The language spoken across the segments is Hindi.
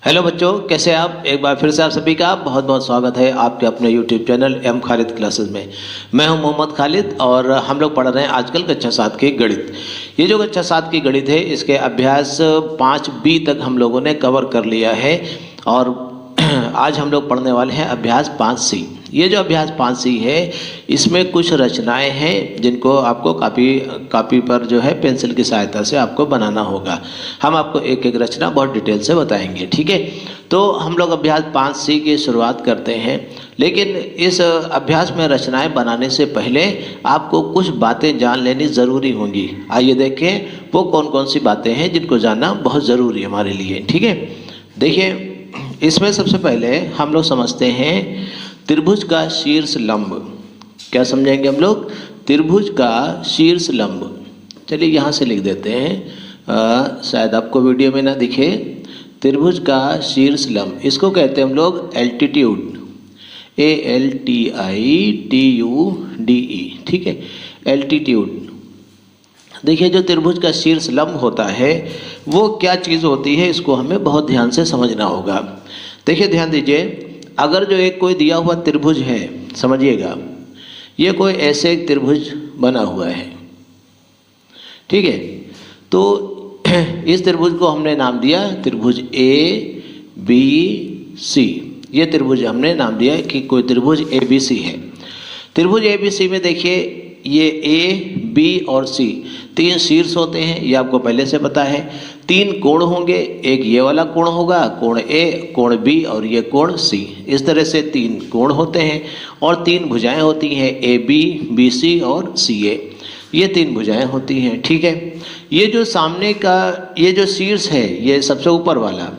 हेलो बच्चों, कैसे आप? एक बार फिर से आप सभी का बहुत बहुत स्वागत है आपके अपने YouTube channel M Khalid classes में। मैं हूं मोहम्मद खालिद और हम लोग पढ़ रहे हैं आजकल कक्षा 7 की गणित। ये जो कक्षा 7 की गणित है इसके अभ्यास 5B तक हम लोगों ने कवर कर लिया है और आज हम लोग पढ़ने वाले हैं अभ्यास 5C। ये जो अभ्यास 5C है इसमें कुछ रचनाएं हैं जिनको आपको कापी पर जो है पेंसिल की सहायता से आपको बनाना होगा। हम आपको एक एक रचना बहुत डिटेल से बताएंगे, ठीक है। तो हम लोग अभ्यास 5C की शुरुआत करते हैं, लेकिन इस अभ्यास में रचनाएं बनाने से पहले आपको कुछ बातें जान लेनी ज़रूरी होंगी। आइए देखें वो कौन कौन सी बातें हैं जिनको जानना बहुत ज़रूरी है हमारे लिए, ठीक है। देखिए, इसमें सबसे पहले हम लोग समझते हैं त्रिभुज का शीर्ष लंब। क्या समझेंगे हम लोग? त्रिभुज का शीर्ष लंब। चलिए यहाँ से लिख देते हैं, शायद आपको वीडियो में ना दिखे। त्रिभुज का शीर्ष लंब, इसको कहते हैं हम लोग एल्टीट्यूड, ALTITUDE, ठीक है, एल्टीट्यूड। देखिए, जो त्रिभुज का शीर्ष लंब होता है वो क्या चीज़ होती है, इसको हमें बहुत ध्यान से समझना होगा। देखिए, ध्यान दीजिए, अगर जो एक कोई दिया हुआ त्रिभुज है, समझिएगा, ये कोई ऐसे एक त्रिभुज बना हुआ है, ठीक है। तो इस त्रिभुज को हमने नाम दिया त्रिभुज ABC। ये त्रिभुज हमने नाम दिया कि कोई त्रिभुज ABC है। त्रिभुज ABC में देखिए, ये A, B और C तीन शीर्ष होते हैं, ये आपको पहले से पता है। तीन कोण होंगे, एक ये वाला कोण होगा, कोण A, कोण B और ये कोण C। इस तरह से तीन कोण होते हैं और तीन भुजाएं होती हैं, AB, BC और CA। ये तीन भुजाएं होती हैं, ठीक है। ये जो सामने का ये जो शीर्ष है, ये सबसे ऊपर वाला,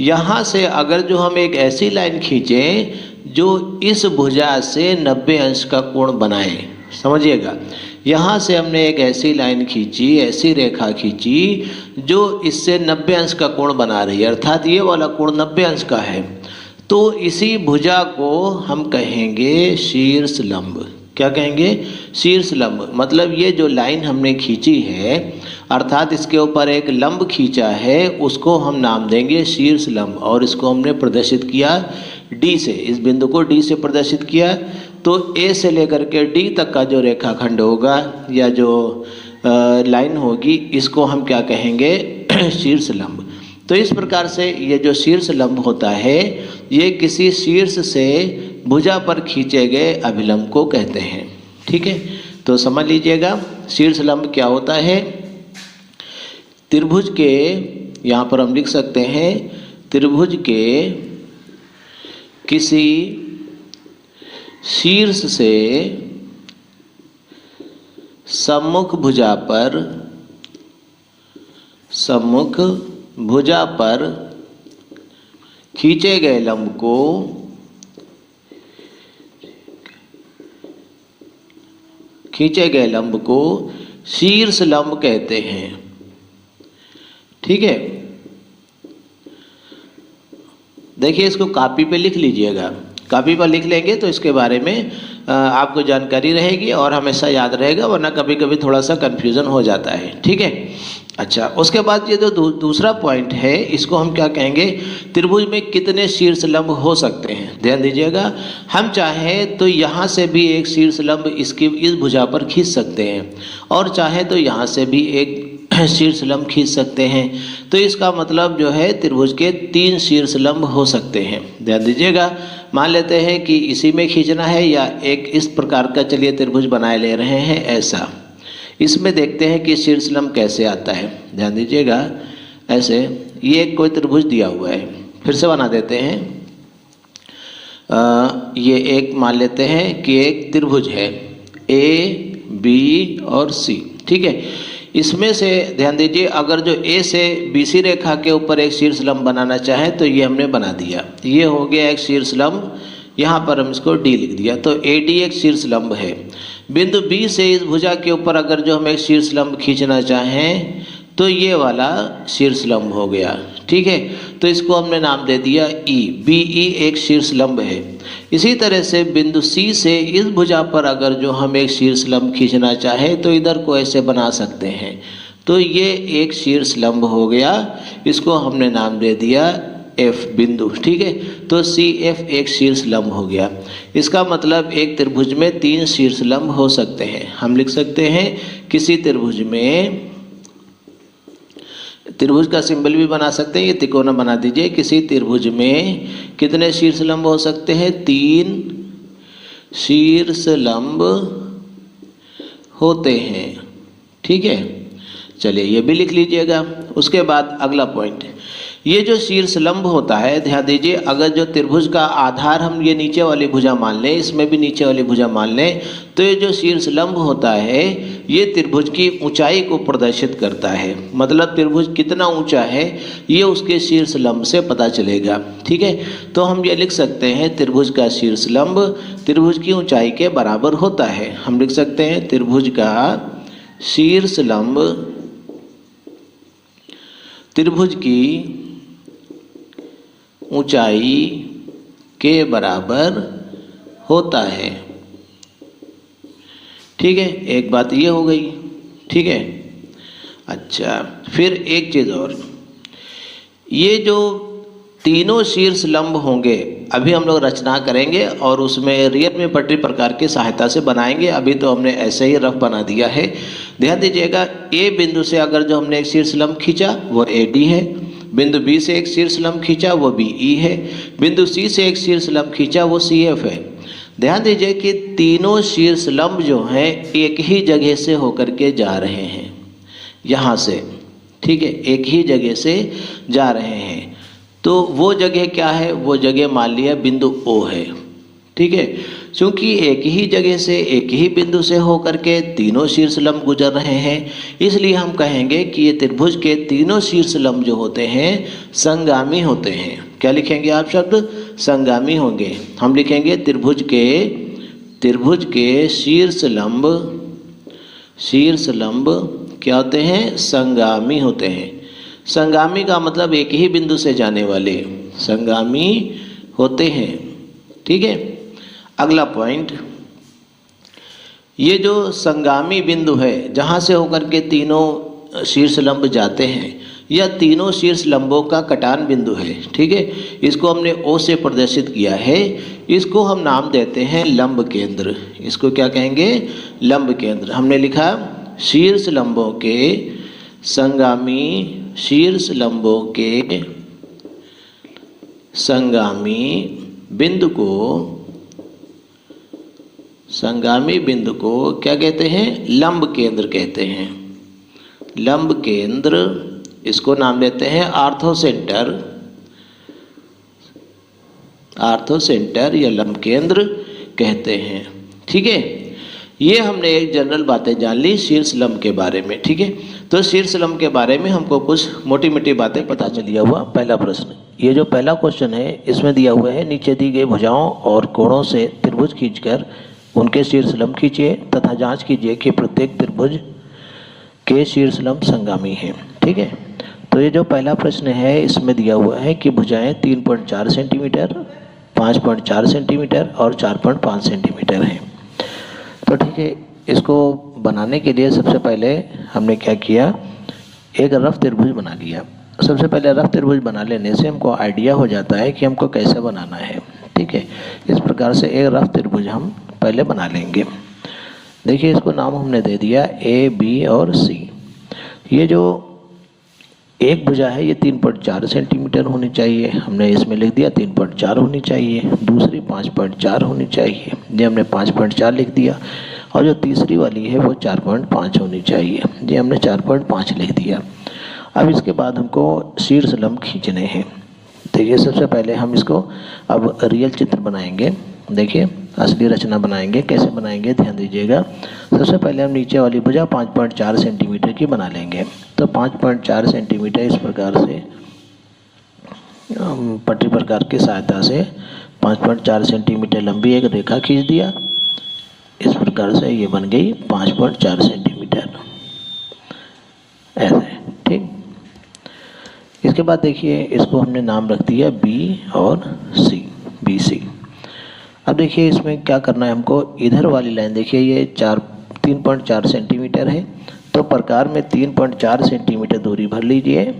यहाँ से अगर जो हम एक ऐसी लाइन खींचें जो इस भुजा से 90 अंश का कोण बनाए, समझिएगा, यहाँ से हमने एक ऐसी लाइन खींची, ऐसी रेखा खींची जो इससे 90 अंश का कोण बना रही है, अर्थात ये वाला कोण 90 अंश का है। तो इसी भुजा को हम कहेंगे शीर्ष लंब। क्या कहेंगे? शीर्ष लंब। मतलब ये जो लाइन हमने खींची है, अर्थात इसके ऊपर एक लंब खींचा है, उसको हम नाम देंगे शीर्ष लंब। और इसको हमने प्रदर्शित किया D से, इस बिंदु को D से प्रदर्शित किया। तो A से लेकर के D तक का जो रेखाखंड होगा या जो लाइन होगी, इसको हम क्या कहेंगे? शीर्ष लंब। तो इस प्रकार से ये जो शीर्ष लंब होता है, ये किसी शीर्ष से भुजा पर खींचे गए अभिलंब को कहते हैं, ठीक है। तो समझ लीजिएगा, शीर्ष लंब क्या होता है। त्रिभुज के, यहाँ पर हम लिख सकते हैं, त्रिभुज के किसी शीर्ष से सम्मुख भुजा पर खींचे गए लंब को शीर्ष लंब कहते हैं, ठीक है। देखिए, इसको कॉपी पे लिख लीजिएगा। कॉपी पर लिख लेंगे तो इसके बारे में आपको जानकारी रहेगी और हमेशा याद रहेगा, वरना कभी कभी थोड़ा सा कन्फ्यूज़न हो जाता है, ठीक है। अच्छा, उसके बाद ये जो दूसरा पॉइंट है, इसको हम क्या कहेंगे? त्रिभुज में कितने शीर्ष लंब हो सकते हैं। ध्यान दीजिएगा, हम चाहें तो यहाँ से भी एक शीर्ष लंब इस भुजा पर खींच सकते हैं और चाहे तो यहाँ से भी एक शीर्ष लंब खींच सकते हैं। तो इसका मतलब जो है त्रिभुज के 3 शीर्ष लंब हो सकते हैं। ध्यान दीजिएगा, मान लेते हैं कि इसी में खींचना है या एक इस प्रकार का, चलिए त्रिभुज बनाए ले रहे हैं ऐसा। इसमें देखते हैं कि शीर्ष लंब कैसे आता है। ध्यान दीजिएगा, ऐसे ये एक कोई त्रिभुज दिया हुआ है, फिर से बना देते हैं। ये एक मान लेते हैं कि एक त्रिभुज है A, B और C, ठीक है। इसमें से ध्यान दीजिए, अगर जो A से BC रेखा के ऊपर एक शीर्ष लंब बनाना चाहे तो ये हमने बना दिया, ये हो गया एक शीर्ष लंब। यहाँ पर हम इसको D लिख दिया, तो AD एक शीर्ष लंब है। बिंदु B से इस भुजा के ऊपर अगर जो हम एक शीर्ष लंब खींचना चाहें तो ये वाला शीर्ष लंब हो गया, ठीक है। तो इसको हमने नाम दे दिया E। BE एक शीर्ष लंब है। इसी तरह से बिंदु C से इस भुजा पर अगर जो हम एक शीर्ष लंब खींचना चाहे तो इधर को ऐसे बना सकते हैं। तो ये एक शीर्ष लंब हो गया, इसको हमने नाम दे दिया एफ बिंदु, ठीक है। तो सी एफ एक शीर्ष लंब हो गया। इसका मतलब एक त्रिभुज में 3 शीर्ष लंब हो सकते हैं। हम लिख सकते हैं किसी त्रिभुज में, त्रिभुज का सिंबल भी बना सकते हैं, ये तिकोना बना दीजिए। किसी त्रिभुज में कितने शीर्ष लंब हो सकते हैं? 3 शीर्ष लंब होते हैं, ठीक है। चलिए ये भी लिख लीजिएगा। उसके बाद अगला पॉइंट, ये जो शीर्ष लंब होता है, ध्यान दीजिए, अगर जो त्रिभुज का आधार हम ये नीचे वाली भुजा मान लें, इसमें भी नीचे वाली भुजा मान लें, तो ये जो शीर्ष लंब होता है ये त्रिभुज की ऊंचाई को प्रदर्शित करता है। मतलब त्रिभुज कितना ऊंचा है ये उसके शीर्ष लंब से पता चलेगा, ठीक है। तो हम ये लिख सकते हैं त्रिभुज का शीर्ष लंब त्रिभुज की ऊंचाई के बराबर होता है। हम लिख सकते हैं त्रिभुज का शीर्ष लंब त्रिभुज की ऊंचाई के बराबर होता है, ठीक है। एक बात ये हो गई, ठीक है। अच्छा, फिर एक चीज़ और, ये जो तीनों शीर्ष लंब होंगे अभी हम लोग रचना करेंगे और उसमें रियल में पटरी प्रकार की सहायता से बनाएंगे। अभी तो हमने ऐसे ही रफ बना दिया है। ध्यान दीजिएगा, ए बिंदु से अगर जो हमने एक शीर्ष लंब खींचा वो ए डी है, बिंदु बी से एक शीर्ष लंब खींचा वो बी ई है, बिंदु सी से एक शीर्ष लंब खींचा वो सी एफ है। ध्यान दीजिए कि तीनों शीर्ष लंब जो हैं एक ही जगह से होकर के जा रहे हैं, यहाँ से, ठीक है, एक ही जगह से जा रहे हैं। तो वो जगह क्या है? वो जगह मान लिया बिंदु ओ है, ठीक है। चूँकि एक ही जगह से एक ही बिंदु से होकर के तीनों शीर्ष लंब गुजर रहे हैं, इसलिए हम कहेंगे कि ये त्रिभुज के तीनों शीर्ष लंब जो होते हैं संगामी होते हैं। क्या लिखेंगे आप शब्द? संगामी होंगे। हम लिखेंगे त्रिभुज के शीर्ष लंब क्या होते हैं? संगामी होते हैं। संगामी का मतलब एक ही बिंदु से जाने वाले संगामी होते हैं, ठीक है। अगला पॉइंट, ये जो संगामी बिंदु है जहाँ से होकर के तीनों शीर्ष लंब जाते हैं, यह तीनों शीर्ष लंबों का कटान बिंदु है, ठीक है। इसको हमने ओ से प्रदर्शित किया है। इसको हम नाम देते हैं लंब केंद्र। इसको क्या कहेंगे? लंब केंद्र। हमने लिखा शीर्ष लंबों के संगामी शीर्ष लंबों के संगामी बिंदु को क्या कहते हैं? लंब केंद्र कहते हैं। लंब केंद्र, इसको नाम देते हैं आर्थो सेंटर या लंब केंद्र कहते हैं, ठीक है। ये हमने एक जनरल बातें जान ली शीर्ष लंब के बारे में, ठीक है। तो शीर्ष लंब के बारे में हमको कुछ मोटी मोटी बातें पता चल दिया हुआ। पहला प्रश्न, ये जो पहला क्वेश्चन है इसमें दिया हुआ है नीचे दी गई भुजाओं और कोणों से त्रिभुज खींचकर उनके शीर्ष लंब खींचिए तथा जांच कीजिए कि प्रत्येक त्रिभुज के शीर्ष लंब संगामी हैं, ठीक है। तो ये जो पहला प्रश्न है इसमें दिया हुआ है कि भुजाएं 3.4 सेंटीमीटर, 5.4 सेंटीमीटर और 4.5 सेंटीमीटर हैं। तो ठीक है, इसको बनाने के लिए सबसे पहले हमने क्या किया? एक रफ त्रिभुज बना लिया। सबसे पहले रफ त्रिभुज बना लेने से हमको आइडिया हो जाता है कि हमको कैसे बनाना है, ठीक है। इस प्रकार से एक रफ त्रिभुज हम पहले बना लेंगे। देखिए, इसको नाम हमने दे दिया ए, बी और सी। ये जो एक भुजा है ये 3.4 सेंटीमीटर होनी चाहिए, हमने इसमें लिख दिया 3.4 होनी चाहिए। दूसरी 5.4 होनी चाहिए, ये हमने 5.4 लिख दिया। और जो तीसरी वाली है वो 4.5 होनी चाहिए, ये हमने 4.5 लिख दिया। अब इसके बाद हमको शीर्ष लंब खींचने हैं। देखिए, सबसे पहले हम इसको अब रियल चित्र बनाएंगे। देखिए, असली रचना बनाएंगे। कैसे बनाएंगे ध्यान दीजिएगा। सबसे पहले हम नीचे वाली भुजा 5.4 सेंटीमीटर की बना लेंगे। तो 5.4 सेंटीमीटर इस प्रकार से पट्टी प्रकार की सहायता से 5.4 सेंटीमीटर लंबी एक रेखा खींच दिया। इस प्रकार से ये बन गई 5.4 सेंटीमीटर, ऐसे, ठीक। इसके बाद देखिए, इसको हमने नाम रख दिया बी और सी, बी सी। अब देखिए इसमें क्या करना है हमको। इधर वाली लाइन देखिए, ये 3.4 सेंटीमीटर है, तो प्रकार में 3.4 सेंटीमीटर दूरी भर लीजिए,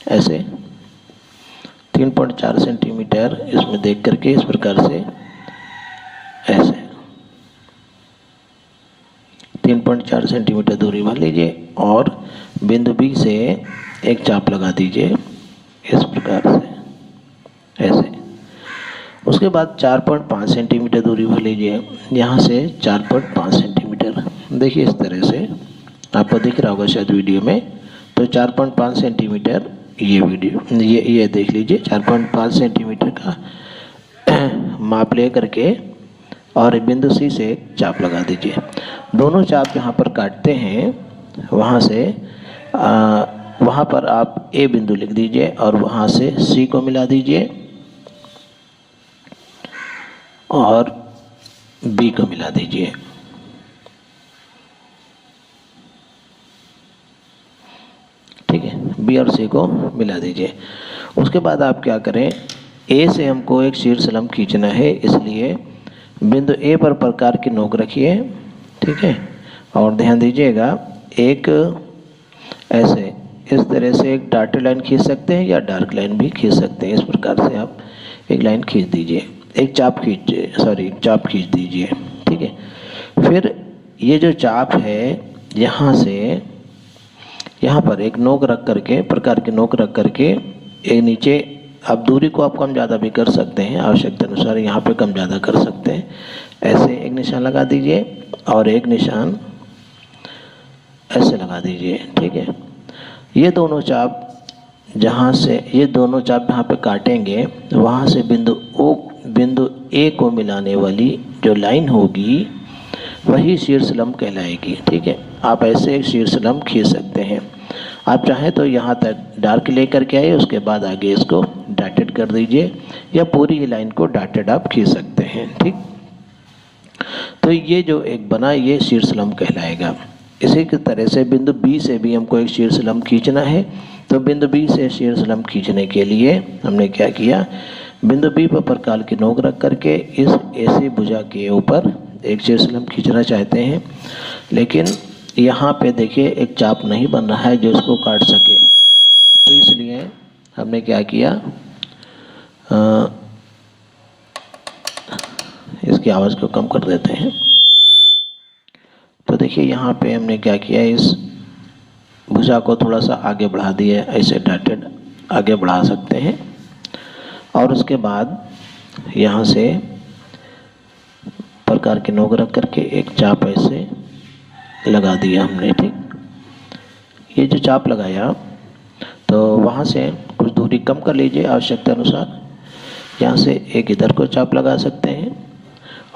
ऐसे 3.4 सेंटीमीटर इसमें देख करके इस प्रकार से ऐसे 3.4 सेंटीमीटर दूरी मान लीजिए और बिंदु बी से एक चाप लगा दीजिए इस प्रकार से ऐसे। उसके बाद 4.5 सेंटीमीटर दूरी भर लीजिए, यहाँ से 4.5 सेंटीमीटर। देखिए इस तरह से आपको दिख रहा होगा शायद वीडियो में। तो 4.5 सेंटीमीटर ये वीडियो ये देख लीजिए, 4.5 सेंटीमीटर का माप ले करके और बिंदु सी से एक चाप लगा दीजिए। दोनों चाप जहाँ पर काटते हैं वहाँ से वहाँ पर आप ए बिंदु लिख दीजिए और वहाँ से सी को मिला दीजिए और बी को मिला दीजिए। ठीक है, बी और सी को मिला दीजिए। उसके बाद आप क्या करें, ए से हमको एक शीर्ष लंब खींचना है, इसलिए बिंदु ए पर प्रकार की नोक रखिए। ठीक है, और ध्यान दीजिएगा एक ऐसे इस तरह से एक डॉटेड लाइन खींच सकते हैं या डार्क लाइन भी खींच सकते हैं। इस प्रकार से आप एक लाइन खींच दीजिए, एक चाप खींच दीजिए। ठीक है, फिर ये जो चाप है यहाँ से यहाँ पर एक नोक रख करके, प्रकार की नोक रख करके एक नीचे, अब दूरी को आप कम ज़्यादा भी कर सकते हैं, आवश्यकता अनुसार यहाँ पे कम ज़्यादा कर सकते हैं। ऐसे एक निशान लगा दीजिए और एक निशान ऐसे लगा दीजिए। ठीक है, ये दोनों चाप जहाँ पे काटेंगे वहाँ से बिंदु ए को मिलाने वाली जो लाइन होगी वही शीर्ष लंब कहलाएगी। ठीक है, आप ऐसे एक शीर्ष लंब खींच सकते हैं। आप चाहें तो यहाँ तक डार्क लेकर के आइए, उसके बाद आगे इसको डॉटेड कर दीजिए या पूरी ही लाइन को डॉटेड आप खींच सकते हैं। ठीक, तो ये जो एक बना ये शीर्ष लंब कहलाएगा। इसी की तरह से बिंदु बी से भी हमको एक शीर्ष लंब खींचना है। तो बिंदु बी से शीर्ष लंब खींचने के लिए हमने क्या किया, बिंदु बी पर प्रकार की नोक रख करके इस ऐसी भुजा के ऊपर एक शीर्ष लंब खींचना चाहते हैं, लेकिन यहाँ पे देखिए एक चाप नहीं बन रहा है जो इसको काट सके। तो इसलिए हमने क्या किया, इसकी आवाज़ को कम कर देते हैं। तो देखिए यहाँ पे हमने क्या किया, इस भुजा को थोड़ा सा आगे बढ़ा दिया, ऐसे डॉटेड आगे बढ़ा सकते हैं। और उसके बाद यहाँ से प्रकार के नोक रख करके एक चाप ऐसे लगा दिया हमने। ठीक, ये जो चाप लगाया तो वहाँ से कुछ दूरी कम कर लीजिए आवश्यकता अनुसार। यहाँ से एक इधर को चाप लगा सकते हैं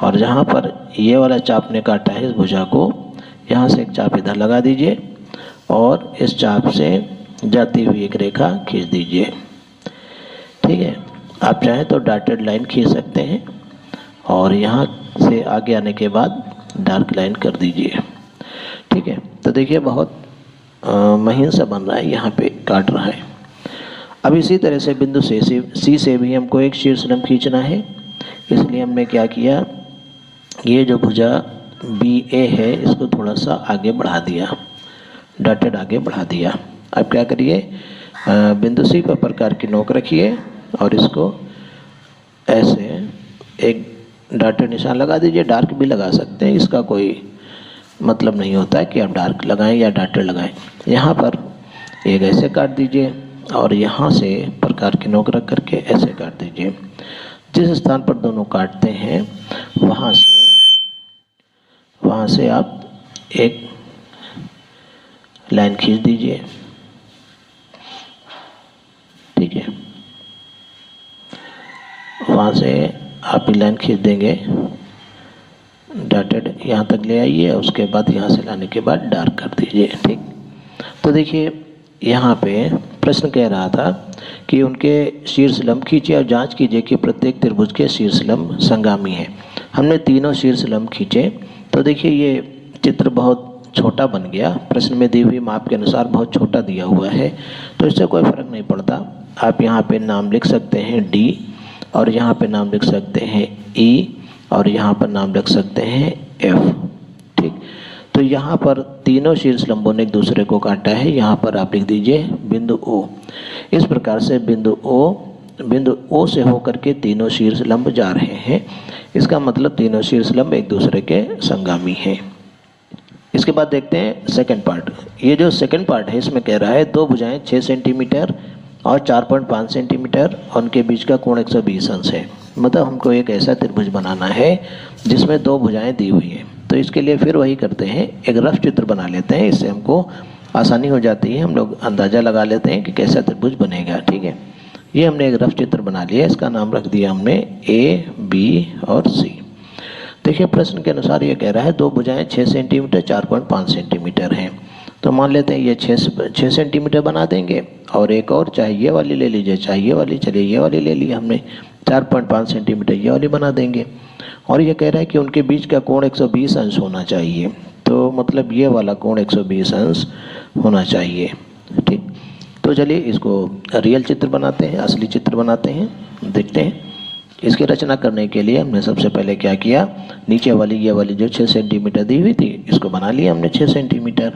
और जहाँ पर ये वाला चाप ने काटा है इस भुजा को, यहाँ से एक चाप इधर लगा दीजिए और इस चाप से जाती हुई एक रेखा खींच दीजिए। ठीक है, आप चाहें तो डॉटेड लाइन खींच सकते हैं और यहाँ से आगे आने के बाद डार्क लाइन कर दीजिए। ठीक है, तो देखिए बहुत महीन सा बन रहा है, यहाँ पे काट रहा है। अब इसी तरह से बिंदु सी से भी हमको एक शीर्ष लंब खींचना है, इसलिए हमने क्या किया, ये जो भुजा बी ए है इसको थोड़ा सा आगे बढ़ा दिया, डॉटेड आगे बढ़ा दिया। अब क्या करिए, बिंदु सी पर प्रकार की नोक रखिए और इसको ऐसे एक डॉटेड निशान लगा दीजिए। डार्क भी लगा सकते हैं, इसका कोई मतलब नहीं होता है कि आप डार्क लगाएं या डॉटेड लगाएं। यहाँ पर एक ऐसे काट दीजिए और यहाँ से प्रकार की नोक रख करके ऐसे काट दीजिए। जिस स्थान पर दोनों काटते हैं वहाँ से आप एक लाइन खींच दीजिए। ठीक है, वहाँ से आप एक लाइन खींच देंगे, डॉटेड यहाँ तक ले आइए, उसके बाद यहाँ से लाने के बाद डार्क कर दीजिए। ठीक, तो देखिए यहाँ पे प्रश्न कह रहा था कि उनके शीर्ष लंब खींचे और जांच कीजिए कि प्रत्येक त्रिभुज के शीर्ष लंब संगामी है। हमने तीनों शीर्ष लंब खींचे। तो देखिए ये चित्र बहुत छोटा बन गया, प्रश्न में दी हुई माप के अनुसार बहुत छोटा दिया हुआ है, तो इससे कोई फ़र्क नहीं पड़ता। आप यहाँ पे नाम लिख सकते हैं डी और यहाँ पे नाम लिख सकते हैं ई और यहाँ पर नाम लिख सकते हैं एफ। ठीक, तो यहाँ पर तीनों शीर्ष लंबों ने एक दूसरे को काटा है। यहाँ पर आप लिख दीजिए बिंदु ओ। इस प्रकार से बिंदु ओ बिंदु O से होकर के तीनों शीर्ष लंब जा रहे हैं। इसका मतलब तीनों शीर्ष लंब एक दूसरे के संगामी हैं। इसके बाद देखते हैं सेकंड पार्ट। ये जो सेकंड पार्ट है इसमें कह रहा है दो भुजाएं 6 सेंटीमीटर और 4.5 सेंटीमीटर और उनके बीच का कोण 120 अंश है। मतलब हमको एक ऐसा त्रिभुज बनाना है जिसमें दो भुजाएं दी हुई हैं। तो इसके लिए फिर वही करते हैं, एक रफ चित्र बना लेते हैं। इससे हमको आसानी हो जाती है, हम लोग अंदाज़ा लगा लेते हैं कि कैसा त्रिभुज बनेगा। ठीक है, ये हमने एक रफ चित्र बना लिया, इसका नाम रख दिया हमने A, B और C। देखिए प्रश्न के अनुसार ये कह रहा है दो भुजाएं 6 सेंटीमीटर 4.5 सेंटीमीटर हैं। तो मान लेते हैं ये 6 सेंटीमीटर बना देंगे और एक और चाहे ये वाली ले लीजिए, चाहे ये वाली, चलिए ये वाली ले ली हमने, 4.5 सेंटीमीटर ये वाली बना देंगे। और ये कह रहा है कि उनके बीच का कोण 120 अंश होना चाहिए। तो मतलब ये वाला कोण 120 अंश होना चाहिए। ठीक, तो चलिए इसको रियल चित्र बनाते हैं, असली चित्र बनाते हैं, देखते हैं। इसकी रचना करने के लिए हमने सबसे पहले क्या किया, नीचे वाली ये वाली जो 6 सेंटीमीटर दी हुई थी इसको बना लिया हमने 6 सेंटीमीटर।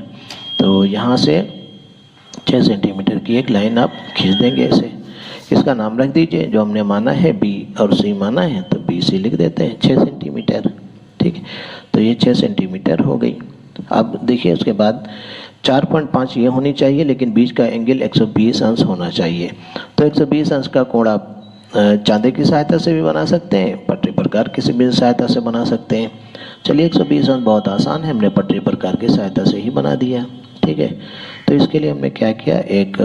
तो यहाँ से 6 सेंटीमीटर की एक लाइन आप खींच देंगे ऐसे। इसका नाम रख दीजिए, जो हमने माना है B और C माना है तो BC लिख देते हैं 6 सेंटीमीटर। ठीक है, तो ये 6 सेंटीमीटर हो गई। अब देखिए उसके बाद 4.5 ये होनी चाहिए, लेकिन बीच का एंगल 120 अंश होना चाहिए। तो 120 अंश का कोण आप चांदे की सहायता से भी बना सकते हैं, पटरी प्रकार किसी भी सहायता से बना सकते हैं। चलिए 120 अंश बहुत आसान है, हमने पटरी प्रकार की सहायता से ही बना दिया। ठीक है, तो इसके लिए हमने क्या किया, एक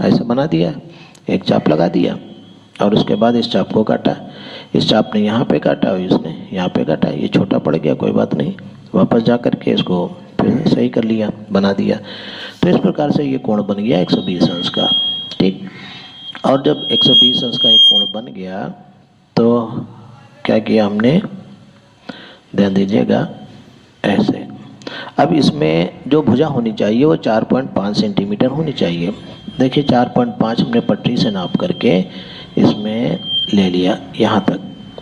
ऐसा बना दिया, एक चाप लगा दिया और उसके बाद इस चाप को काटा। इस चाप ने यहाँ पे काटा और इसने यहाँ पे काटा। ये छोटा पड़ गया, कोई बात नहीं, वापस जा कर के इसको फिर सही कर लिया, बना दिया। तो इस प्रकार से ये कोण बन गया 120 अंश का। ठीक, और जब 120 अंश का एक कोण बन गया तो क्या किया हमने, ध्यान दीजिएगा ऐसे। अब इसमें जो भुजा होनी चाहिए वो 4.5 सेंटीमीटर होनी चाहिए। देखिए 4.5 हमने पटरी से नाप करके इसमें ले लिया यहाँ तक,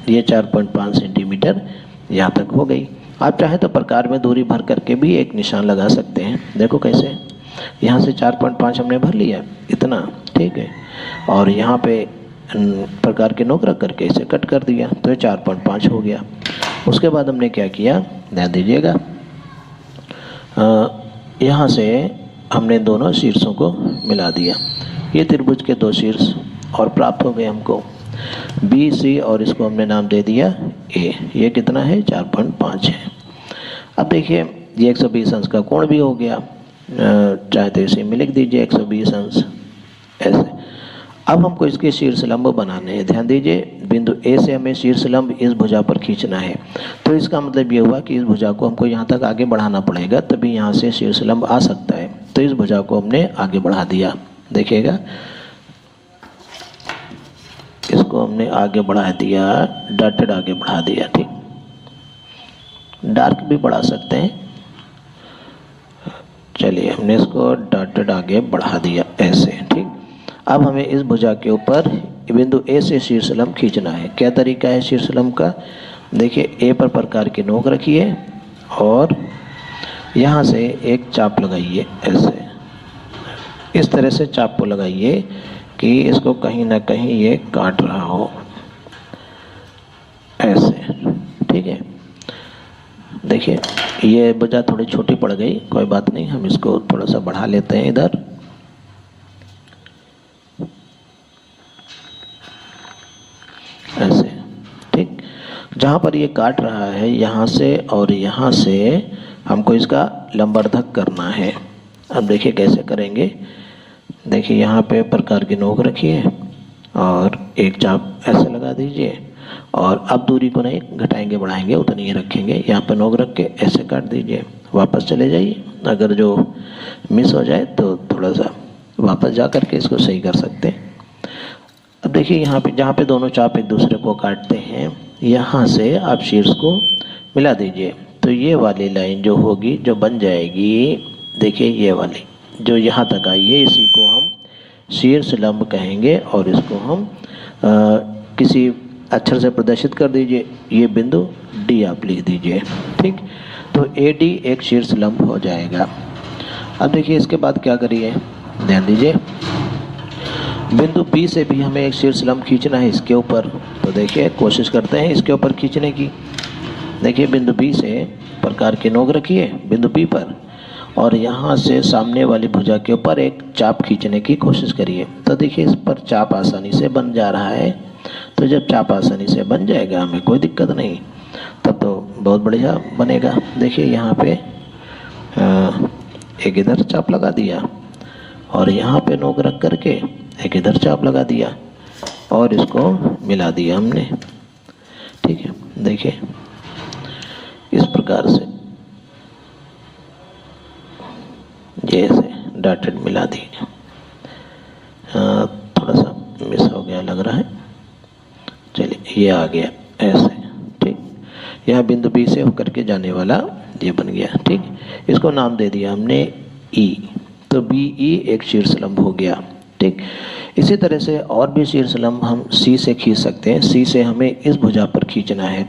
ये 4.5 सेंटीमीटर यहाँ तक हो गई। आप चाहे तो प्रकार में दूरी भर करके भी एक निशान लगा सकते हैं। देखो कैसे, यहाँ से 4.5 हमने भर लिया इतना, ठीक है, और यहाँ पे प्रकार के नोक रख करके इसे कट कर दिया तो ये 4.5 हो गया। उसके बाद हमने क्या किया, ध्यान दीजिएगा, यहाँ से हमने दोनों शीर्षों को मिला दिया। ये त्रिभुज के दो शीर्ष और प्राप्त हो गए हमको B, C, और इसको हमने नाम दे दिया A। ये कितना है, 4.5 है। अब देखिए ये 120 अंश का कोण भी हो गया, चाहे तो इसे में लिख दीजिए 120 अंश ऐसे। अब हमको इसके शीर्ष लंब बनाने हैं। ध्यान दीजिए, बिंदु A से हमें शीर्ष लंब इस भुजा पर खींचना है। तो इसका मतलब ये हुआ कि इस भुजा को हमको यहाँ तक आगे बढ़ाना पड़ेगा, तभी यहाँ से शीर्ष लंब आ सकता है। तो इस भुजा को हमने आगे बढ़ा दिया, देखिएगा इसको हमने आगे बढ़ा दिया, डॉटेड आगे बढ़ा दिया। ठीक, डार्क भी बढ़ा सकते हैं। चलिए हमने इसको डॉटेड आगे बढ़ा दिया ऐसे। ठीक, अब हमें इस भुजा के ऊपर बिंदु A से शीर्ष लंब खींचना है। क्या तरीका है शीर्ष लंब का, देखिए A पर प्रकार की नोक रखिए और यहाँ से एक चाप लगाइए ऐसे। इस तरह से चाप को लगाइए कि इसको कहीं ना कहीं ये काट रहा हो ऐसे। ठीक है, देखिए ये भुजा थोड़ी छोटी पड़ गई, कोई बात नहीं, हम इसको थोड़ा सा बढ़ा लेते हैं इधर। ऐसे, ठीक, जहाँ पर ये काट रहा है यहाँ से और यहाँ से हमको इसका लंबवर्धक करना है। अब देखिए कैसे करेंगे, देखिए यहाँ पे प्रकार की नोक रखिए और एक चाप ऐसे लगा दीजिए और अब दूरी को नहीं घटाएंगे बढ़ाएंगे, उतनी ही रखेंगे। यहाँ पे नोक रख के ऐसे काट दीजिए, वापस चले जाइए। अगर जो मिस हो जाए तो थोड़ा सा वापस जा कर के इसको सही कर सकते हैं। अब देखिए यहाँ पे जहाँ पे दोनों चाप एक दूसरे को काटते हैं, यहाँ से आप शीर्ष को मिला दीजिए। तो ये वाली लाइन जो होगी, जो बन जाएगी, देखिए ये वाली जो यहाँ तक आई है, इसी को हम शीर्ष लंब कहेंगे और इसको हम किसी अक्षर से प्रदर्शित कर दीजिए। ये बिंदु D आप लिख दीजिए। ठीक, तो AD एक शीर्ष लंब हो जाएगा। अब देखिए इसके बाद क्या करिए, ध्यान दीजिए, बिंदु बी से भी हमें एक शीर्ष लंब खींचना है इसके ऊपर। तो देखिए कोशिश करते हैं इसके ऊपर खींचने की। देखिए बिंदु बी से प्रकार की नोक रखिए बिंदु बी पर, और यहाँ से सामने वाली भुजा के ऊपर एक चाप खींचने की कोशिश करिए। तो देखिए इस पर चाप आसानी से बन जा रहा है। तो जब चाप आसानी से बन जाएगा हमें कोई दिक्कत नहीं, तब तो बहुत बढ़िया बनेगा। देखिए यहाँ पे एक इधर चाप लगा दिया और यहाँ पे नोक रख करके एक इधर चाप लगा दिया और इसको मिला दिया हमने। ठीक है, देखिए इस प्रकार से जैसे डॉटेड मिला दी। थोड़ा सा मिस हो गया लग रहा है, चलिए ये आ गया ऐसे। ठीक, यह बिंदु बी से होकर के जाने वाला ये बन गया। ठीक, इसको नाम दे दिया हमने ई। तो बी ई एक शीर्ष लंब हो गया। ठीक, इसी तरह से और भी शीर्ष लंब हम सी से खींच सकते हैं। सी से हमें इस भुजा पर खींचना है।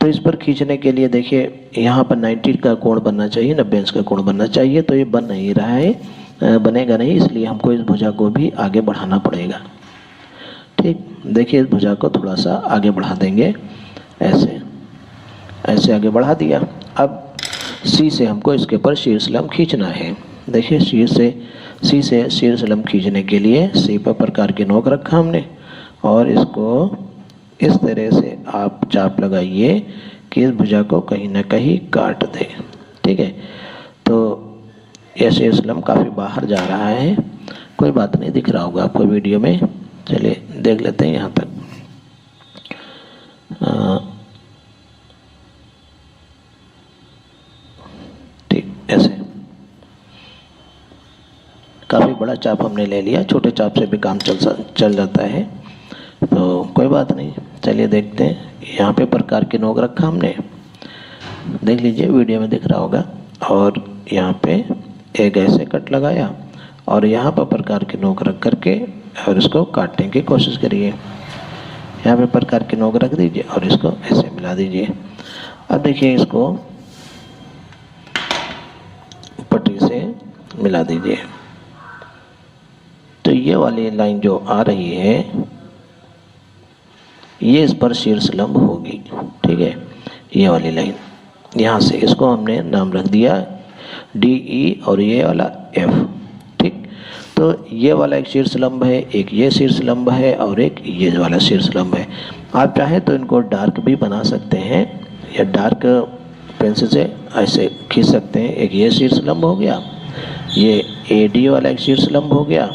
तो इस पर खींचने के लिए देखिए यहाँ पर 90 का कोण बनना चाहिए, 90 अंश का कोण बनना चाहिए। तो ये बन नहीं रहा है, बनेगा नहीं, इसलिए हमको इस भुजा को भी आगे बढ़ाना पड़ेगा। ठीक, देखिए इस भुजा को थोड़ा सा आगे बढ़ा देंगे, ऐसे ऐसे आगे बढ़ा दिया। अब सी से हमको इसके ऊपर शीर्ष लंब खींचना है। देखिए सी से शीर्ष लंब खींचने के लिए सी पर प्रकार की नोक रखा हमने और इसको इस तरह से आप चाप लगाइए कि इस भुजा को कहीं ना कहीं काट दे। ठीक है, तो यह शीर्ष लंब काफ़ी बाहर जा रहा है, कोई बात नहीं, दिख रहा होगा आपको वीडियो में। चलिए देख लेते हैं यहाँ तक। ठीक, ऐसे काफ़ी बड़ा चाप हमने ले लिया, छोटे चाप से भी काम चल जाता है, तो कोई बात नहीं। चलिए देखते हैं, यहाँ पे प्रकार की नोक रखा हमने, देख लीजिए वीडियो में दिख रहा होगा। और यहाँ पे एक ऐसे कट लगाया और यहाँ पर प्रकार की नोक रख करके और इसको काटने की कोशिश करिए। यहाँ पे प्रकार की नोक रख दीजिए और इसको ऐसे मिला दीजिए। अब देखिए इसको पटरी से मिला दीजिए। तो ये वाली लाइन जो आ रही है ये इस पर शीर्ष लंब होगी। ठीक है, ये वाली लाइन यहाँ से, इसको हमने नाम रख दिया डी ई और ये वाला एफ। ठीक, तो ये वाला एक शीर्ष लंब है, एक ये शीर्ष लंब है और एक ये वाला शीर्ष लंब है। आप चाहें तो इनको डार्क भी बना सकते हैं या डार्क पेंसिल से ऐसे खींच सकते हैं। एक ये शीर्ष लंब हो गया, ये ए डी वाला एक शीर्ष लंब हो गया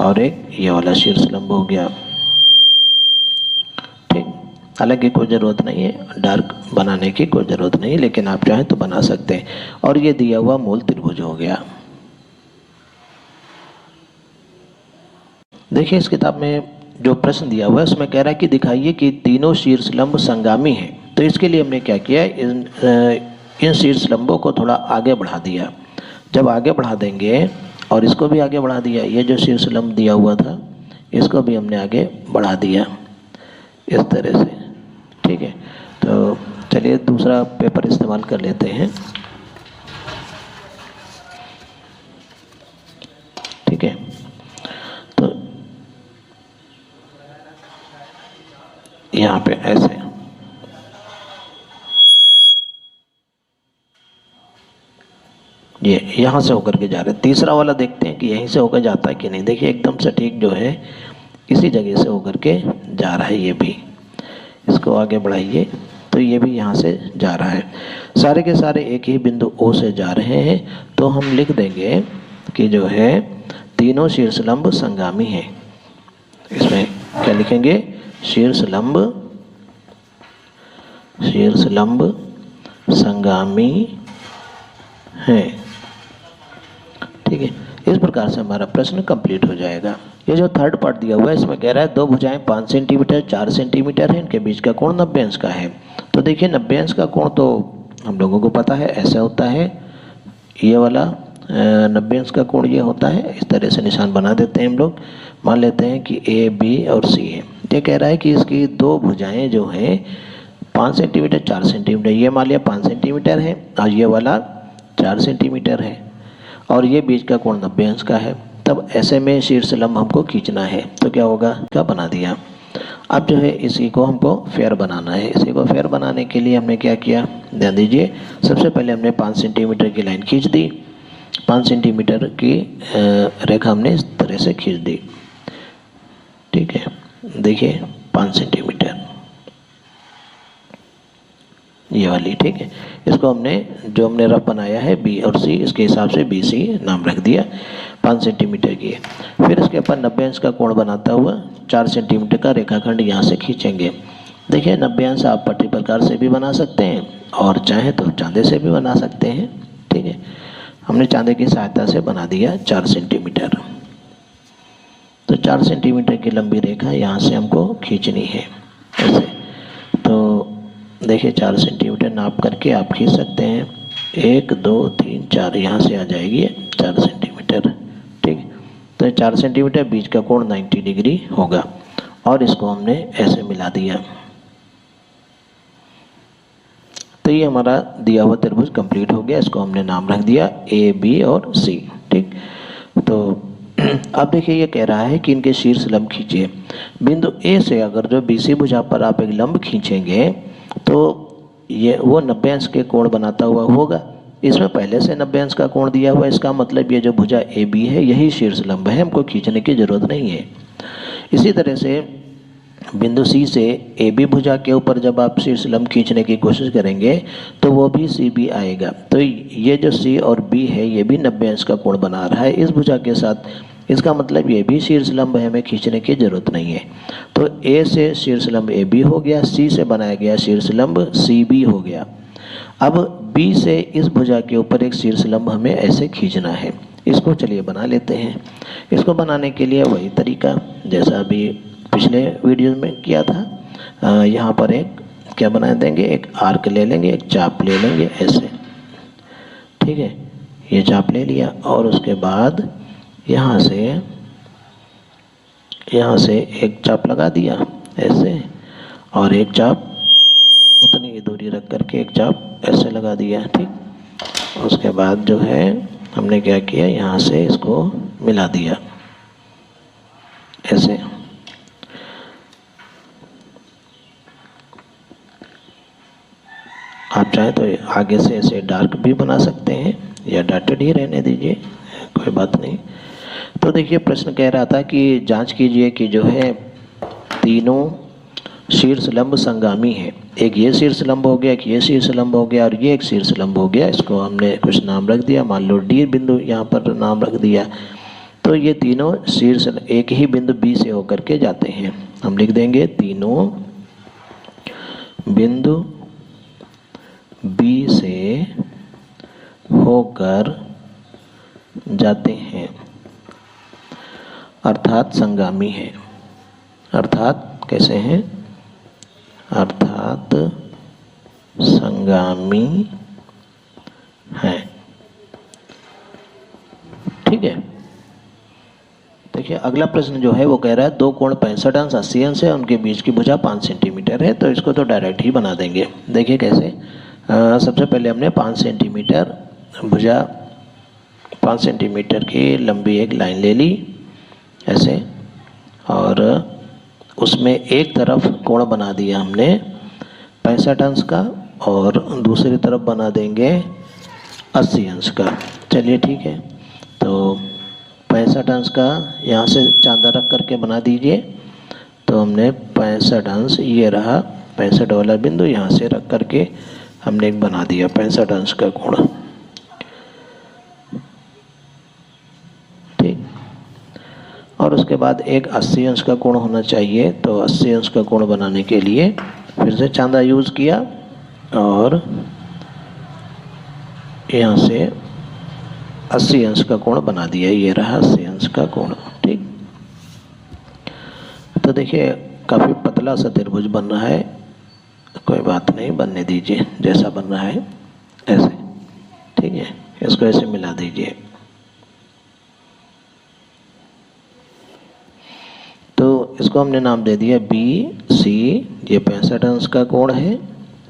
और एक ये वाला शीर्ष लंब हो गया। ठीक, हालांकि कोई ज़रूरत नहीं है डार्क बनाने की, कोई ज़रूरत नहीं, लेकिन आप चाहें तो बना सकते हैं। और ये दिया हुआ मूल त्रिभुज हो गया। देखिए इस किताब में जो प्रश्न दिया हुआ है उसमें कह रहा है कि दिखाइए कि तीनों शीर्ष लंब संगामी हैं। तो इसके लिए हमने क्या किया, इन शीर्ष लंबों को थोड़ा आगे बढ़ा दिया। जब आगे बढ़ा देंगे और इसको भी आगे बढ़ा दिया, ये जो शीर्ष लंब दिया हुआ था इसको भी हमने आगे बढ़ा दिया इस तरह से। ठीक है, तो चलिए दूसरा पेपर इस्तेमाल कर लेते हैं। ठीक है, तो यहाँ पे ऐसे ये यहाँ से होकर के जा रहे हैं। तीसरा वाला देखते हैं कि यहीं से होकर जाता है कि नहीं। देखिए एकदम सटीक जो है इसी जगह से होकर के जा रहा है। ये भी इसको आगे बढ़ाइए तो ये भी यहाँ से जा रहा है। सारे के सारे एक ही बिंदु ओ से जा रहे हैं। तो हम लिख देंगे कि जो है तीनों शीर्ष लंब संगामी हैं। इसमें क्या लिखेंगे, शीर्ष लंब संगामी हैं। ठीक है, इस प्रकार से हमारा प्रश्न कंप्लीट हो जाएगा। ये जो थर्ड पार्ट दिया हुआ है इसमें कह रहा है दो भुजाएं 5 सेंटीमीटर 4 सेंटीमीटर है, इनके बीच का कोण 90 अंश का है। तो देखिए 90 अंश का कोण तो हम लोगों को पता है, ऐसा होता है। ये वाला 90 अंश का कोण ये होता है। इस तरह से निशान बना देते हैं हम लोग। मान लेते हैं कि ए बी और सी है। ये कह रहा है कि इसकी दो भुजाएं जो हैं 5 सेंटीमीटर 4 सेंटीमीटर, ये मान लिया 5 सेंटीमीटर है और ये वाला 4 सेंटीमीटर है और ये बीच का कोण 90 अंश का है। तब ऐसे में शीर्ष लंब हमको खींचना है, तो क्या होगा, क्या बना दिया। अब जो है इसी को हमको फेयर बनाना है। इसी को फेयर बनाने के लिए हमने क्या किया, ध्यान दीजिए। सबसे पहले हमने 5 सेंटीमीटर की लाइन खींच दी। 5 सेंटीमीटर की रेखा हमने इस तरह से खींच दी, ठीक है। देखिए 5 सेंटीमीटर ये वाली, ठीक है। इसको हमने जो हमने रफ बनाया है बी और सी, इसके हिसाब से बी सी नाम रख दिया। 5 सेंटीमीटर की है। फिर इसके ऊपर 90 अंश का कोण बनाता हुआ 4 सेंटीमीटर का रेखाखंड यहाँ से खींचेंगे। देखिए 90 अंश आप पट्टी प्रकार से भी बना सकते हैं और चाहे तो चांदे से भी बना सकते हैं, ठीक है। हमने चांदे की सहायता से बना दिया 4 सेंटीमीटर। तो 4 सेंटीमीटर की लंबी रेखा यहाँ से हमको खींचनी है ऐसे। तो देखिए 4 सेंटीमीटर नाप करके आप खींच सकते हैं। 1 2 3 4 यहाँ से आ जाएगी 4 सेंटीमीटर, ठीक। तो 4 सेंटीमीटर बीच का कोण 90 डिग्री होगा और इसको हमने ऐसे मिला दिया। तो ये हमारा दिया हुआ त्रिभुज कंप्लीट हो गया। इसको हमने नाम रख दिया ए बी और सी, ठीक। तो अब देखिए ये कह रहा है कि इनके शीर्ष लंब खींचिए। बिंदु ए से अगर जो बीसी भुजा पर आप एक लंब खींचेंगे तो ये वो 90 अंश के कोण बनाता हुआ होगा। इसमें पहले से 90 अंश का कोण दिया हुआ है, इसका मतलब ये जो भुजा ए बी है यही शीर्ष लंब है, हमको खींचने की जरूरत नहीं है। इसी तरह से बिंदु सी से ए बी भुजा के ऊपर जब आप शीर्ष लंब खींचने की कोशिश करेंगे तो वो भी सी बी आएगा। तो ये जो सी और बी है ये भी 90 अंश का कोण बना रहा है इस भुजा के साथ, इसका मतलब ये भी शीर्ष लंब है, हमें खींचने की जरूरत नहीं है। तो ए से शीर्ष लंब ए बी हो गया, सी से बनाया गया शीर्ष लंब सी बी हो गया। अब बी से इस भुजा के ऊपर एक शीर्ष लंब हमें ऐसे खींचना है। इसको चलिए बना लेते हैं। इसको बनाने के लिए वही तरीका जैसा अभी पिछले वीडियो में किया था। यहाँ पर एक क्या बना देंगे, एक आर्क ले लेंगे, एक चाप ले लेंगे ऐसे, ठीक है। ये चाप ले लिया और उसके बाद यहाँ से एक चाप लगा दिया ऐसे और एक चाप उतनी ही दूरी रख करके एक चाप ऐसे लगा दिया, ठीक। उसके बाद जो है हमने क्या किया, यहाँ से इसको मिला दिया ऐसे। आप चाहें तो आगे से ऐसे डार्क भी बना सकते हैं या डॉटेड ही रहने दीजिए, कोई बात नहीं। तो देखिए प्रश्न कह रहा था कि जांच कीजिए कि जो है तीनों शीर्ष लंब संगामी है। एक ये शीर्ष लंब हो गया, एक ये शीर्ष लंब हो गया और ये एक शीर्ष लंब हो गया। इसको हमने कुछ नाम रख दिया, मान लो डी बिंदु यहाँ पर नाम रख दिया। तो ये तीनों शीर्ष एक ही बिंदु बी से होकर के जाते हैं। हम लिख देंगे तीनों बिंदु बी से होकर जाते हैं, अर्थात संगामी है। अर्थात कैसे हैं, अर्थात संगामी है, ठीक है। देखिए अगला प्रश्न जो है वो कह रहा है दो कोण 65 अंश 80 अंश है, उनके बीच की भुजा 5 सेंटीमीटर है। तो इसको तो डायरेक्ट ही बना देंगे। देखिए कैसे, सबसे पहले हमने 5 सेंटीमीटर भुजा 5 सेंटीमीटर की लंबी एक लाइन ले ली ऐसे और उसमें एक तरफ कोण बना दिया हमने 65 अंश का और दूसरी तरफ बना देंगे 80 अंश का। चलिए ठीक है, तो 65 अंश का यहाँ से चांदा रख करके बना दीजिए। तो हमने 65 अंश, ये रहा 65 वाला बिंदु, यहाँ से रख करके हमने एक बना दिया 65 अंश का कोण, ठीक। और उसके बाद एक 80 अंश का कोण होना चाहिए। तो 80 अंश का कोण बनाने के लिए फिर से चांदा यूज़ किया और यहाँ से 80 अंश का कोण बना दिया। ये रहा 80 अंश का कोण, ठीक। तो देखिए काफ़ी पतला सा त्रिभुज बन रहा है, कोई बात नहीं, बनने दीजिए जैसा बन रहा है ऐसे, ठीक है। इसको ऐसे मिला दीजिए। तो इसको हमने नाम दे दिया बी सी। ये 65 अंश का कोण है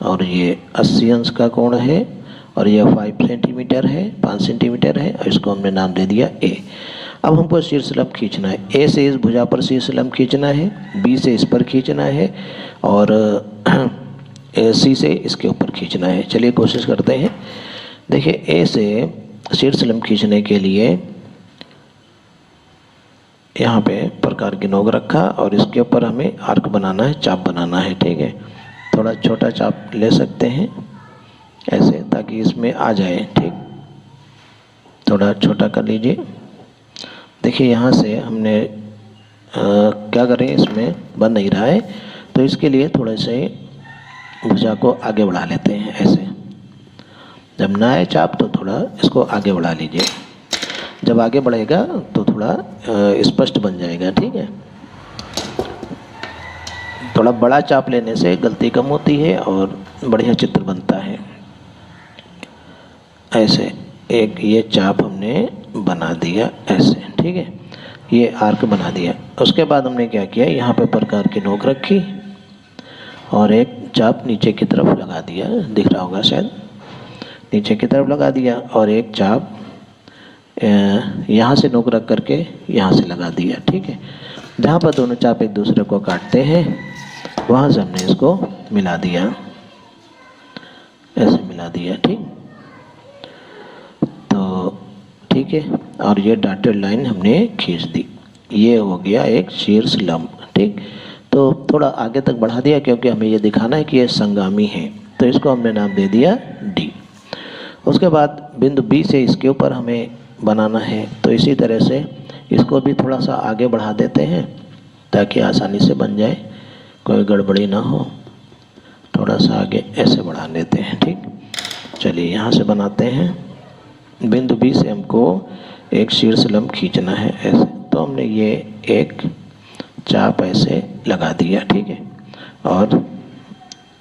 और ये 80 अंश का कोण है और ये 5 सेंटीमीटर है, 5 सेंटीमीटर है और इसको हमने नाम दे दिया ए। अब हमको शीर्ष लंब खींचना है। ए से इस भुजा पर शीर्ष लंब खींचना है, बी से इस पर खींचना है और सी से इसके ऊपर खींचना है। चलिए कोशिश करते हैं। देखिए ए से शीर्ष लंब खींचने के लिए यहाँ पे प्रकार की नोक रखा और इसके ऊपर हमें आर्क बनाना है, चाप बनाना है। ठीक है, थोड़ा छोटा चाप ले सकते हैं ऐसे, ताकि इसमें आ जाए। ठीक, थोड़ा छोटा कर लीजिए। देखिए यहाँ से हमने क्या करें, इसमें बन नहीं रहा है, तो इसके लिए थोड़े से भुजा को आगे बढ़ा लेते हैं ऐसे। जब ना आए चाप तो थोड़ा इसको आगे बढ़ा लीजिए। जब आगे बढ़ेगा तो थोड़ा स्पष्ट बन जाएगा। ठीक है, थोड़ा बड़ा चाप लेने से गलती कम होती है और बढ़िया चित्र बनता है। ऐसे एक ये चाप हमने बना दिया ऐसे। ठीक है, ये आर्क बना दिया। उसके बाद हमने क्या किया, यहाँ पे प्रकार की नोक रखी और एक चाप नीचे की तरफ लगा दिया, दिख रहा होगा शायद, नीचे की तरफ लगा दिया और एक चाप यहाँ से नोक रख करके यहाँ से लगा दिया। ठीक है, जहाँ पर दोनों चाप एक दूसरे को काटते हैं वहाँ से हमने इसको मिला दिया, ऐसे मिला दिया। ठीक, तो ठीक है, और ये डॉटेड लाइन हमने खींच दी। ये हो गया एक शीर्ष लंब। ठीक, तो थोड़ा आगे तक बढ़ा दिया क्योंकि हमें ये दिखाना है कि ये संगामी है, तो इसको हमने नाम दे दिया डी। उसके बाद बिंदु बी से इसके ऊपर हमें बनाना है, तो इसी तरह से इसको भी थोड़ा सा आगे बढ़ा देते हैं ताकि आसानी से बन जाए, कोई गड़बड़ी ना हो। थोड़ा सा आगे ऐसे बढ़ा लेते हैं। ठीक, चलिए यहाँ से बनाते हैं। बिंदु बी से हमको एक शीर्ष लंब खींचना है ऐसे, तो हमने ये एक चाप ऐसे लगा दिया। ठीक है, और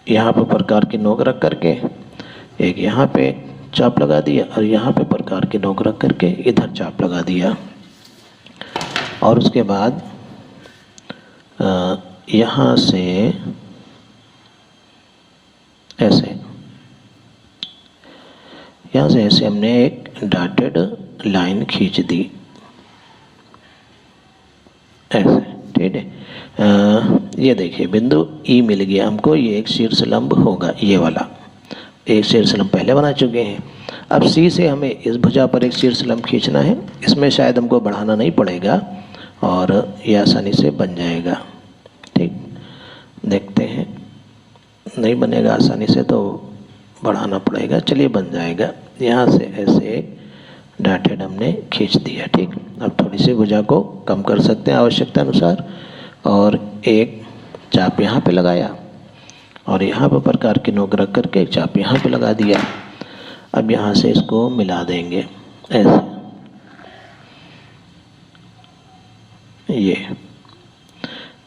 यहाँ पर प्रकार की नोक रख करके एक यहाँ पे चाप लगा दिया और यहाँ पे प्रकार की नोक रख करके इधर चाप लगा दिया। और उसके बाद यहाँ से ऐसे, यहाँ से ऐसे हमने एक डॉटेड लाइन खींच दी ऐसे। ठीक है, ये देखिए बिंदु ई मिल गया हमको, ये एक शीर्ष लंब होगा, ये वाला एक शीर्ष लंब पहले बना चुके हैं। अब सी से हमें इस भुजा पर एक शीर्ष लंब खींचना है। इसमें शायद हमको बढ़ाना नहीं पड़ेगा और ये आसानी से बन जाएगा। ठीक, देखते हैं, नहीं बनेगा आसानी से तो बढ़ाना पड़ेगा। चलिए बन जाएगा। यहाँ से ऐसे एक डॉटेड हमने खींच दिया। ठीक, अब थोड़ी सी भुजा को कम कर सकते हैं आवश्यकता अनुसार और एक चाप यहाँ पे लगाया और यहाँ पर प्रकार की नोक रख करके एक चाप यहाँ पे लगा दिया। अब यहाँ से इसको मिला देंगे ऐसे, ये।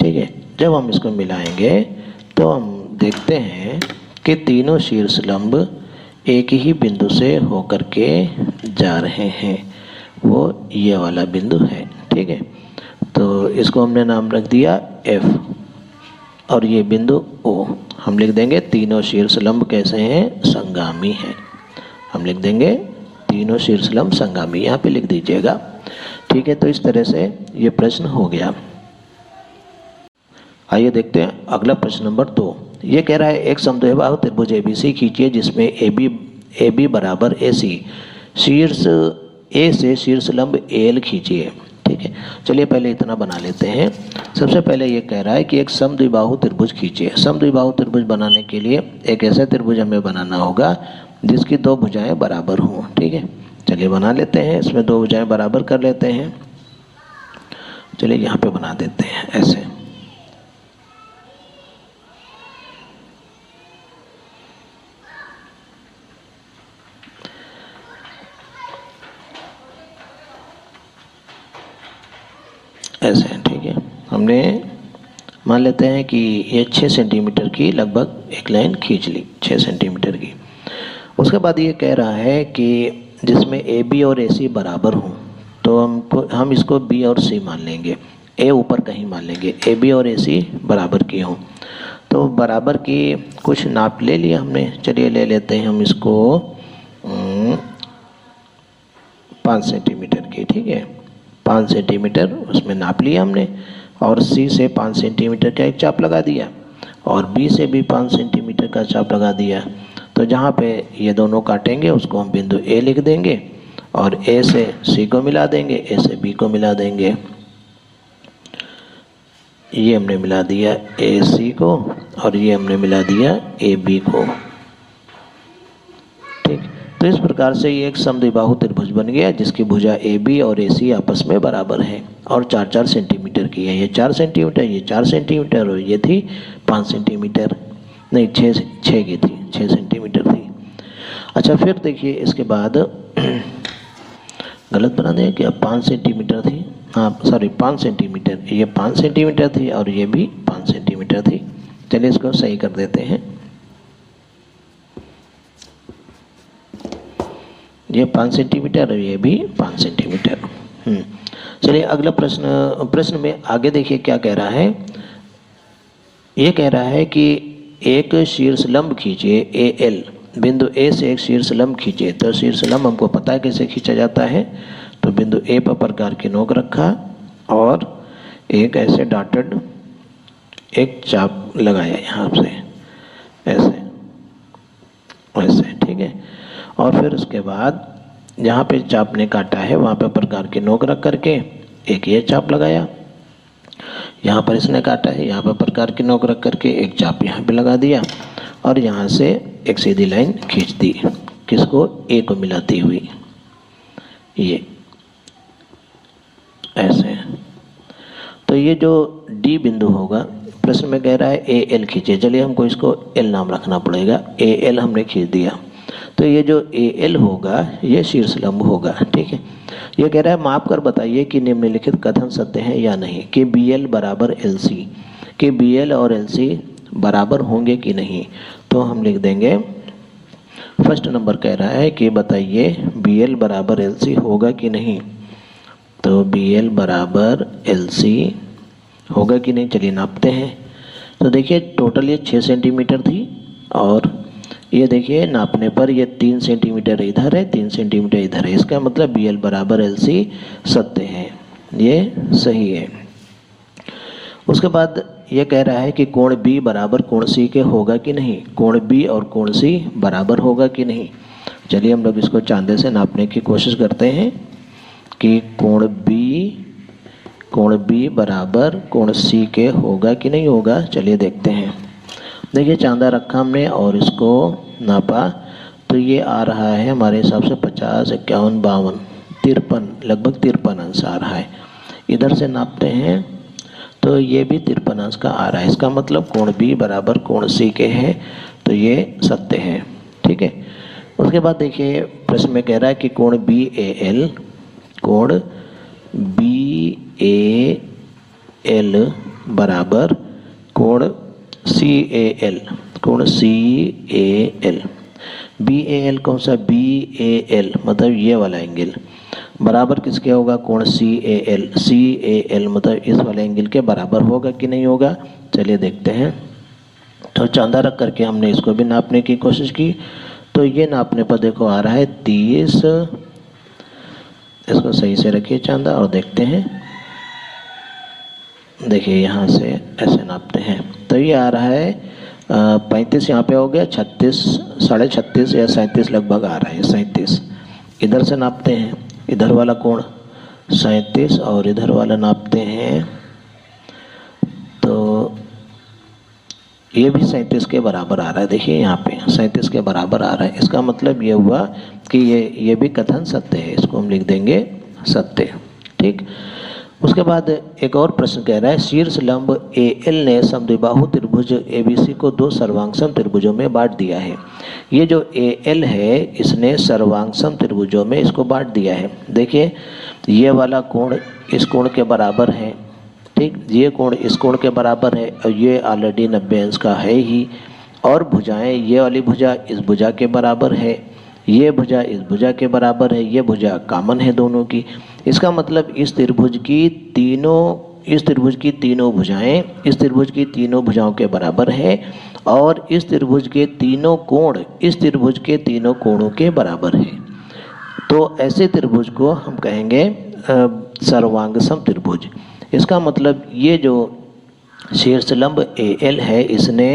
ठीक है, जब हम इसको मिलाएंगे तो हम देखते हैं कि तीनों शीर्ष लंब एक ही बिंदु से होकर के जा रहे हैं, वो ये वाला बिंदु है। ठीक है, तो इसको हमने नाम रख दिया F और ये बिंदु O। हम लिख देंगे तीनों शीर्ष लंब कैसे हैं, संगामी हैं। हम लिख देंगे तीनों शीर्ष लंब संगामी, यहाँ पे लिख दीजिएगा। ठीक है, तो इस तरह से ये प्रश्न हो गया। आइए देखते हैं अगला प्रश्न नंबर 2। ये कह रहा है एक समद्विबाहु त्रिभुज ABC खींचिए जिसमें AB बराबर AC, शीर्ष A से शीर्ष लंब AL खींचिए। ठीक है, चलिए पहले इतना बना लेते हैं। सबसे पहले ये कह रहा है कि एक समद्विबाहु त्रिभुज खींचिए। समद्विबाहु त्रिभुज बनाने के लिए एक ऐसा त्रिभुज हमें बनाना होगा जिसकी दो भुजाएं बराबर हों। ठीक है, चलिए बना लेते हैं। इसमें दो भुजाएं बराबर कर लेते हैं। चलिए यहाँ पे बना देते हैं ऐसे। ऐसे, ठीक है, हमने मान लेते हैं कि ये 6 सेंटीमीटर की लगभग एक लाइन खींच ली, 6 सेंटीमीटर की। उसके बाद ये कह रहा है कि जिसमें AB और AC बराबर हों, तो हम इसको B और C मान लेंगे, A ऊपर कहीं मान लेंगे। AB और AC बराबर की हों, तो बराबर की कुछ नाप ले लिया हमने। चलिए ले लेते हैं हम इसको 5 सेंटीमीटर की। ठीक है, 5 सेंटीमीटर उसमें नाप लिया हमने, और सी से 5 सेंटीमीटर का एक चाप लगा दिया, और बी से भी 5 सेंटीमीटर का चाप लगा दिया। तो जहाँ पे ये दोनों काटेंगे उसको हम बिंदु ए लिख देंगे, और ए से सी को मिला देंगे, ए से बी को मिला देंगे। ये हमने मिला दिया ए सी को, और ये हमने मिला दिया ए बी को। ठीक, तो इस प्रकार से ये एक समद्विबाहु त्रिभुज बन गया जिसकी भुजा ए बी और ए सी आपस में बराबर है, और 4-4 सेंटीमीटर की है। ये 4 सेंटीमीटर, ये 4 सेंटीमीटर, और ये थी 5 सेंटीमीटर, नहीं 6 की थी, 6 सेंटीमीटर थी। अच्छा, फिर देखिए इसके बाद गलत बना दें क्या, 5 सेंटीमीटर थी, हाँ सॉरी 5 सेंटीमीटर, ये 5 सेंटीमीटर थी और ये भी 5 सेंटीमीटर थी। चलिए इसको सही कर देते हैं। ये 5 सेंटीमीटर और ये भी 5 सेंटीमीटर। चलिए अगला प्रश्न में आगे देखिए क्या कह रहा है। ये कह रहा है कि एक शीर्ष लंब खींचिए ए एल, बिंदु ए से एक शीर्ष लंब खींचे। तो शीर्ष लंब हमको पता है कैसे खींचा जाता है। तो बिंदु ए पर प्रकार की नोक रखा और एक ऐसे डॉटेड एक चाप लगाया यहाँ से, ऐसे ऐसे, ठीक है। और फिर उसके बाद जहाँ पे चाप ने काटा है वहाँ पे प्रकार की नोक रख करके एक ये चाप लगाया, यहाँ पर इसने काटा है, यहाँ पर प्रकार की नोक रख करके एक चाप यहाँ पे लगा दिया, और यहाँ से एक सीधी लाइन खींच दी, किसको, ए को मिलाती हुई, ये ऐसे। तो ये जो डी बिंदु होगा, प्रश्न में कह रहा है ए एल खींचे। चलिए हमको इसको एल नाम रखना पड़ेगा। ए एल हमने खींच दिया, तो ये जो ए एल होगा ये शीर्ष लंब होगा, ठीक है। ये कह रहा है माप कर बताइए कि निम्नलिखित कथन सत्य है या नहीं, कि बी एल बराबर एल सी, कि बी एल और एल सी बराबर होंगे कि नहीं। तो हम लिख देंगे, फर्स्ट नंबर कह रहा है कि बताइए बी एल बराबर एल सी होगा कि नहीं। तो बी एल बराबर एल सी होगा कि नहीं, चलिए नापते हैं। तो देखिए टोटल ये 6 सेंटीमीटर थी, और ये देखिए नापने पर ये 3 सेंटीमीटर इधर है, 3 सेंटीमीटर इधर है। इसका मतलब बी एल बराबर एल सी सत्य है, ये सही है। उसके बाद ये कह रहा है कि कोण बी बराबर कोण सी के होगा कि नहीं, कोण बी और कोण सी बराबर होगा कि नहीं। चलिए हम लोग इसको चांदे से नापने की कोशिश करते हैं कि कोण बी बराबर कोण सी के होगा कि नहीं होगा। चलिए देखते हैं। देखिए चांदा रखा हमने और इसको नापा, तो ये आ रहा है हमारे हिसाब से 50, 51, 52, 53, लगभग 53 अंश आ रहा है। इधर से नापते हैं तो ये भी 53 अंश का आ रहा है। इसका मतलब कोण बी बराबर कोण सी के है, तो ये सत्य है, ठीक है। उसके बाद देखिए प्रश्न में कह रहा है कि कोण बी ए एल, कोण बी ए एल बराबर कोण सी ए एल, कोण C A L. B A L कौन सा, बी ए एल मतलब ये वाला एंगल बराबर किसके होगा, कोण C A L. C A L मतलब इस वाले एंगल के बराबर होगा कि नहीं होगा। चलिए देखते हैं। तो चांदा रख करके हमने इसको भी नापने की कोशिश की, तो ये नापने पर देखो आ रहा है 30। इसको सही से रखिए चांदा और देखते हैं। देखिए यहाँ से ऐसे नापते हैं तो ये आ रहा है 35 यहाँ पे हो गया, 36, 36.5 या 37 लगभग आ रहा है, 37। इधर से नापते हैं, इधर वाला कोण 37 और इधर वाला नापते हैं तो ये भी 37 के बराबर आ रहा है। देखिए यहाँ पे 37 के बराबर आ रहा है। इसका मतलब ये हुआ कि ये भी कथन सत्य है, इसको हम लिख देंगे सत्य, ठीक। उसके बाद एक और प्रश्न कह रहा है शीर्ष लंब ए एल ने समद्विबाहु त्रिभुज ए बी सी को 2 सर्वांगसम त्रिभुजों में बांट दिया है। ये जो ए एल है इसने सर्वांगसम त्रिभुजों में इसको बांट दिया है। देखिए ये वाला कोण इस कोण के बराबर है, ठीक, ये कोण इस कोण के बराबर है और ये ऑलरेडी 90 अंश का है ही। और भुजाएं, ये वाली भुजा इस भुजा के बराबर है, ये भुजा इस भुजा के बराबर है, ये भुजा कॉमन है दोनों की। इसका मतलब इस त्रिभुज की तीनों भुजाएं इस त्रिभुज की तीनों भुजाओं के बराबर है, और इस त्रिभुज के तीनों कोण इस त्रिभुज के तीनों कोणों के बराबर है। तो ऐसे त्रिभुज को हम कहेंगे सर्वांग समत्रिभुज। इसका मतलब ये जो शीर्षलंब AL है, इसने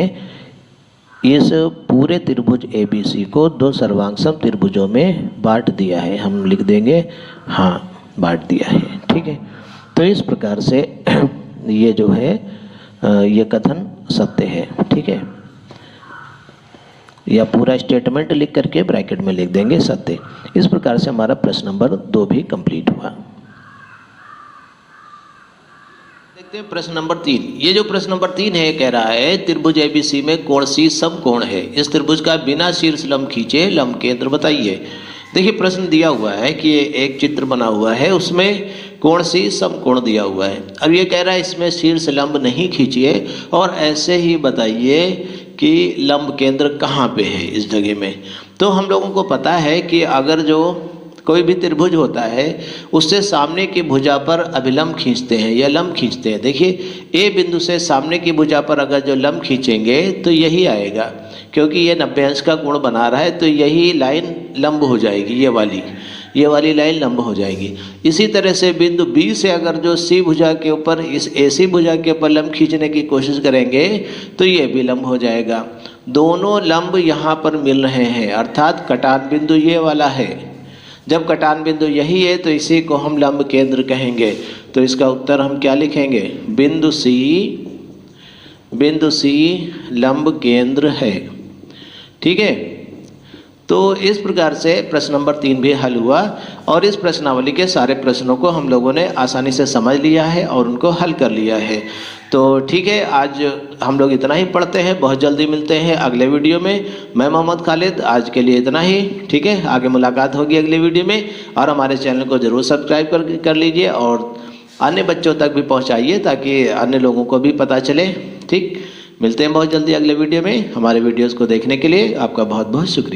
इस पूरे त्रिभुज ABC को दो सर्वांग समत्रिभुजों में बांट दिया है। हम लिख देंगे हाँ, बांट दिया है। ठीक है, तो इस प्रकार से ये जो है ये कथन सत्य है। ठीक है, या पूरा स्टेटमेंट लिख करके ब्रैकेट में लिख देंगे सत्य। इस प्रकार से हमारा प्रश्न नंबर 2 भी कंप्लीट हुआ। देखते हैं प्रश्न नंबर 3। ये जो प्रश्न नंबर 3 है, कह रहा है त्रिभुज ABC में कोण C समकोण है। इस त्रिभुज का बिना शीर्ष लंब खींचे लंब केंद्र बताइए। देखिए प्रश्न दिया हुआ है कि ये एक चित्र बना हुआ है, उसमें कोण C समकोण दिया हुआ है। अब ये कह रहा है इसमें शीर्ष लंब नहीं खींचिए और ऐसे ही बताइए कि लंब केंद्र कहाँ पे है इस जगह में। तो हम लोगों को पता है कि अगर जो कोई भी त्रिभुज होता है उससे सामने की भुजा पर अभिलंब खींचते हैं या लंब खींचते हैं। देखिए A बिंदु से सामने की भुजा पर अगर जो लंब खींचेंगे तो यही आएगा, क्योंकि ये 90 अंश का कोण बना रहा है, तो यही लाइन लंब हो जाएगी, ये वाली लाइन लंब हो जाएगी। इसी तरह से बिंदु B से अगर जो C भुजा के ऊपर इस AC भुजा के ऊपर लंब खींचने की कोशिश करेंगे तो ये भी लंब हो जाएगा। दोनों लंब यहाँ पर मिल रहे हैं, अर्थात कटान बिंदु ये वाला है। जब कटान बिंदु यही है तो इसी को हम लंब केंद्र कहेंगे। तो इसका उत्तर हम क्या लिखेंगे? बिंदु C लंब केंद्र है। ठीक है, तो इस प्रकार से प्रश्न नंबर 3 भी हल हुआ और इस प्रश्नावली के सारे प्रश्नों को हम लोगों ने आसानी से समझ लिया है और उनको हल कर लिया है। तो ठीक है, आज हम लोग इतना ही पढ़ते हैं। बहुत जल्दी मिलते हैं अगले वीडियो में। मैं मोहम्मद खालिद, आज के लिए इतना ही। ठीक है, आगे मुलाकात होगी अगले वीडियो में। और हमारे चैनल को ज़रूर सब्सक्राइब कर लीजिए और अन्य बच्चों तक भी पहुँचाइए ताकि अन्य लोगों को भी पता चले। ठीक, मिलते हैं बहुत जल्दी अगले वीडियो में। हमारे वीडियोज़ को देखने के लिए आपका बहुत बहुत शुक्रिया।